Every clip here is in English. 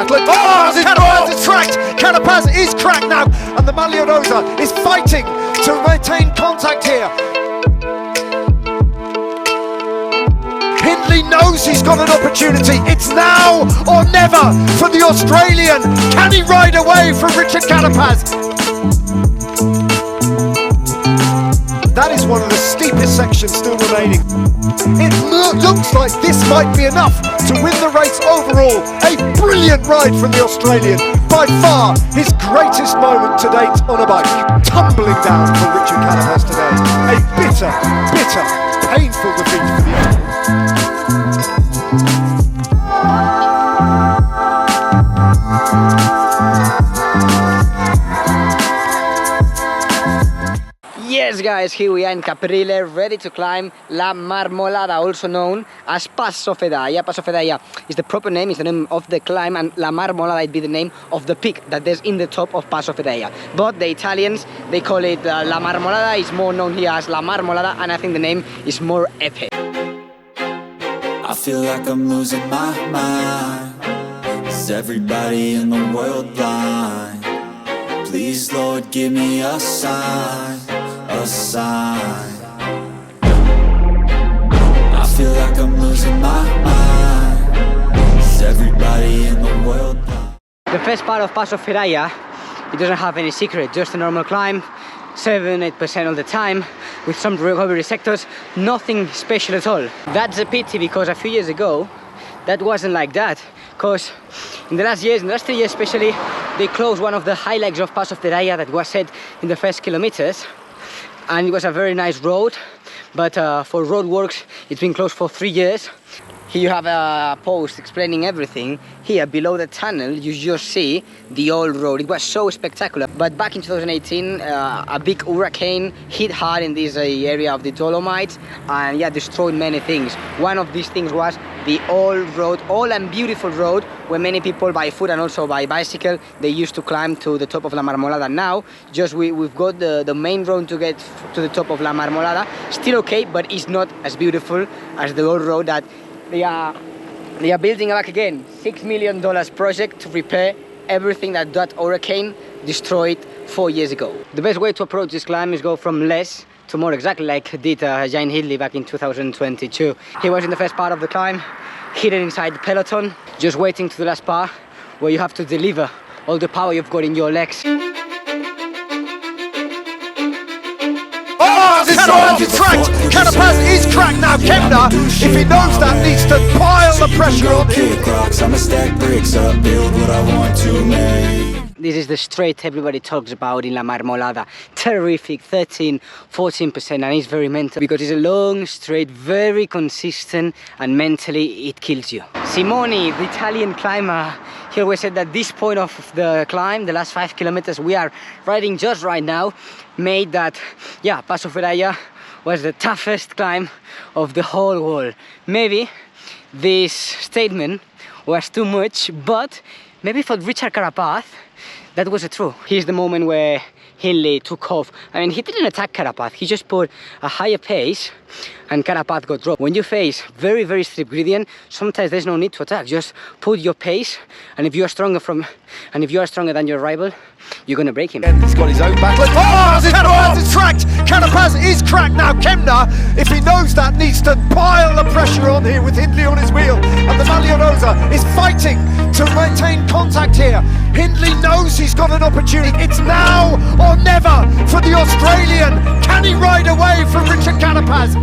battle. Oh, Carapaz is cracked! Carapaz is cracked now, and the Marmolada is fighting to maintain contact here. Hindley knows he's got an opportunity. It's now or never for the Australian. Can he ride away from Richard Carapaz? That is one of the steepest sections still remaining. It looks like this might be enough to win the race overall. A brilliant ride from the Australian. By far his greatest moment to date on a bike. Tumbling down for Richard Carapaz today. A bitter, bitter, painful defeat for the Australian. Yes guys, here we are in Caprile, ready to climb La Marmolada, also known as Passo Fedaia. Passo Fedaia is the proper name, is the name of the climb, and La Marmolada would be the name of the peak that is in the top of Passo Fedaia. But the Italians, they call it La Marmolada, is more known here as La Marmolada, and I think the name is more epic. I feel like I'm losing my mind. Is everybody in the world blind? Please Lord, give me a sign. A sign. I feel like I'm losing my mind. Is everybody in the world blind? The first part of Passo Fedaia, it doesn't have any secret, just a normal climb, 7-8% of the time, with some recovery sectors, nothing special at all. That's a pity, because a few years ago, that wasn't like that. Because in the last 3 years especially, they closed one of the high legs of Passo Fedaia that was set in the first kilometers. And it was a very nice road, but for road works it's been closed for 3 years. Here you have a post explaining everything. Here below the tunnel you just see the old road. It was so spectacular, but back in 2018 a big hurricane hit hard in this area of the Dolomites, and yeah, destroyed many things. One of these things was the old road, old and beautiful road, where many people by foot and also by bicycle, they used to climb to the top of La Marmolada. Now just we've got the main road to get to the top of La Marmolada. Still okay, but it's not as beautiful as the old road that they are building back again. $6 million project to repair everything that hurricane destroyed 4 years ago. The best way to approach this climb is go from less to more, exactly like did Jai Hindley back in 2022. He was in the first part of the climb, hidden inside the peloton, just waiting to the last part where you have to deliver all the power you've got in your legs. Carapaz is cracked! Carapaz is cracked now! Kemner, if he knows that, needs to pile the pressure on him. I'ma stack bricks up, build what I want to make. This is the straight everybody talks about in La Marmolada. Terrific, 13-14%, and it's very mental because it's a long straight, very consistent, and mentally it kills you. Simone, the Italian climber, he always said that this point of the climb, the last 5 kilometers we are riding just right now, made that, yeah, Passo Fedaia was the toughest climb of the whole world. Maybe this statement was too much, but maybe for Richard Carapaz, that was true. Here's the moment where Hindley took off. I mean, he didn't attack Carapaz, he just put a higher pace and Carapaz got dropped. When you face very, very steep gradient, sometimes there's no need to attack. Just put your pace, and if you are stronger than your rival, you're gonna break him. And he's got his own battle. Oh, Carapaz is cracked! Carapaz is cracked now! Kemner, if he knows that, needs to pile the pressure on here with Hindley on his wheel. And the Marmolada is fighting to maintain contact here. Hindley knows he's got an opportunity. It's now or never for the Australian. Can he ride away from Richard Carapaz?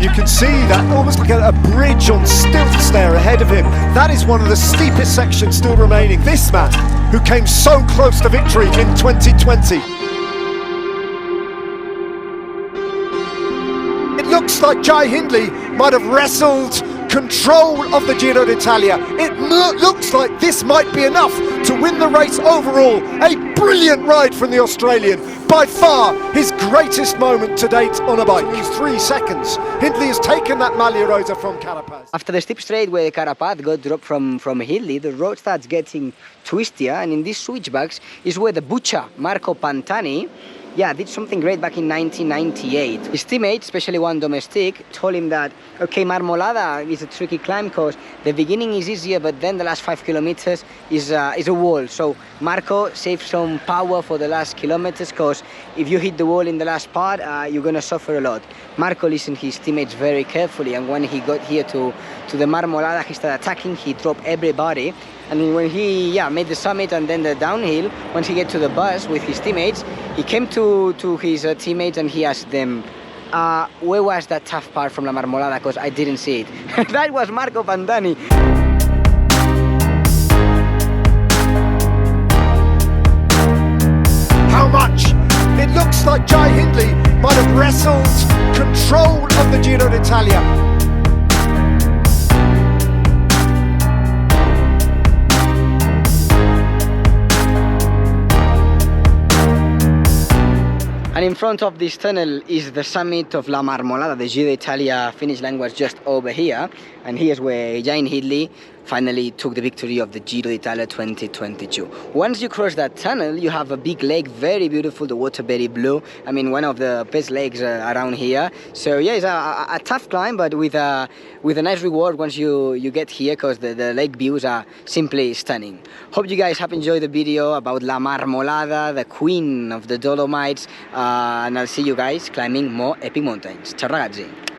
You can see that almost like a bridge on stilts there ahead of him. That is one of the steepest sections still remaining. This man, who came so close to victory in 2020. It looks like Jai Hindley might have wrestled control of the Giro d'Italia. It looks like this might be enough to win the race overall. A brilliant ride from the Australian. By far his greatest moment to date on a bike. He's 3 seconds. Hindley has taken that Marmolada from Carapaz. After the steep straight where Carapaz got dropped from Hindley, the road starts getting twistier, and in these switchbacks is where the butcher Marco Pantani did something great back in 1998. His teammates, especially one domestic, told him that, okay, Marmolada is a tricky climb because the beginning is easier, but then the last 5 kilometers is a wall. So Marco saved some power for the last kilometers because if you hit the wall in the last part, you're gonna suffer a lot. Marco listened to his teammates very carefully, and when he got here to the Marmolada, he started attacking, he dropped everybody. And when he made the summit and then the downhill, once he get to the bus with his teammates, he came to his teammates and he asked them, where was that tough part from La Marmolada, because I didn't see it. That was Marco Pantani. How much? It looks like Jai Hindley might have wrestled control of the Giro d'Italia. And in front of this tunnel is the summit of La Marmolada. The Giro d'Italia finish line was just over here. And here's where Jai Hindley finally took the victory of the Giro d'Italia 2022. Once you cross that tunnel, you have a big lake, very beautiful, the water very blue. I mean, one of the best lakes around here. So yeah, it's a tough climb, but with a nice reward once you get here, because the lake views are simply stunning. Hope you guys have enjoyed the video about La Marmolada, the queen of the Dolomites, and I'll see you guys climbing more epic mountains. Ciao ragazzi!